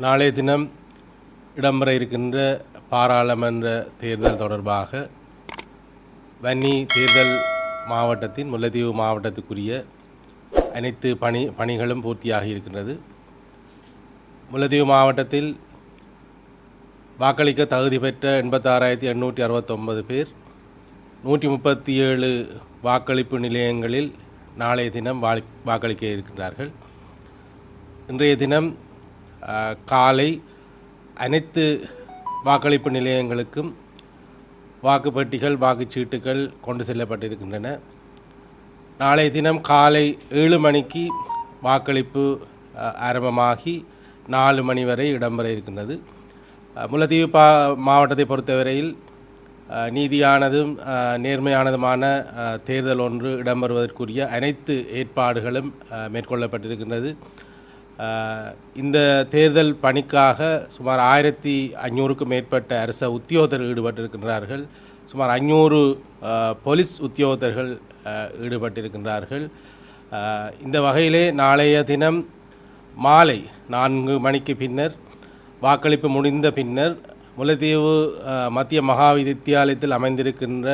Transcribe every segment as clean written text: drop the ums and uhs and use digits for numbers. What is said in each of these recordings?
நாளைய தினம் இடம்பெற இருக்கின்ற பாராளுமன்ற தேர்தல் தொடர்பாக வன்னி தேர்தல் மாவட்டத்தின் முல்லைத்தீவு மாவட்டத்துக்குரிய அனைத்து பணிகளும் பூர்த்தியாகி இருக்கின்றது. முல்லைத்தீவு மாவட்டத்தில் வாக்களிக்க தகுதி பெற்ற 86,869 பேர் 137 வாக்களிப்பு நிலையங்களில் நாளைய தினம் வாக்களிக்க இருக்கின்றார்கள். இன்றைய தினம் காலை அனைத்து வாக்களிப்பு நிலையங்களுக்கும் வாக்குப்பெட்டிகள் வாக்குச்சீட்டுகள் கொண்டு செல்லப்பட்டிருக்கின்றன. நாளைய தினம் காலை 7 மணிக்கு வாக்களிப்பு ஆரம்பமாகி 4 மணி வரை இடம்பெற இருக்கின்றது. முல்லைத்தீவு மாவட்டத்தை பொறுத்தவரையில் நீதியானதும் நேர்மையானதுமான தேர்தல் ஒன்று இடம்பெறுவதற்குரிய அனைத்து ஏற்பாடுகளும் மேற்கொள்ளப்பட்டிருக்கின்றது. இந்த தேர்தல் பணிக்காக சுமார் 1,500க்கும் மேற்பட்ட அரச உத்தியோகத்தர்கள் ஈடுபட்டிருக்கின்றார்கள். சுமார் 500 போலீஸ் உத்தியோகத்தர்கள் ஈடுபட்டிருக்கின்றார்கள். இந்த வகையிலே நாளைய தினம் மாலை 4 மணிக்கு பின்னர் வாக்களிப்பு முடிந்த பின்னர் முல்லைத்தீவு மத்திய மகா வித்தியாலயத்தில் அமைந்திருக்கின்ற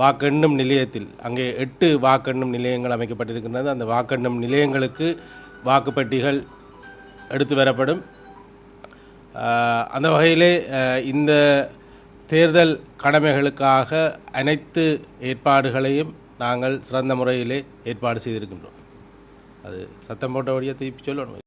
வாக்கெண்ணும் நிலையத்தில் அங்கே 8 வாக்கெண்ணும் நிலையங்கள் அமைக்கப்பட்டிருக்கின்றது. அந்த வாக்கெண்ணும் நிலையங்களுக்கு வாக்குப்பெட்டிகள் எடுத்து வரப்படும். அந்த வகையிலே இந்த தேர்தல் கடமைகளுக்காக அனைத்து ஏற்பாடுகளையும் நாங்கள் சிறந்த முறையிலே ஏற்பாடு செய்திருக்கின்றோம். அது சத்தம் போட்டபடியாக திருப்பி சொல்லணும்.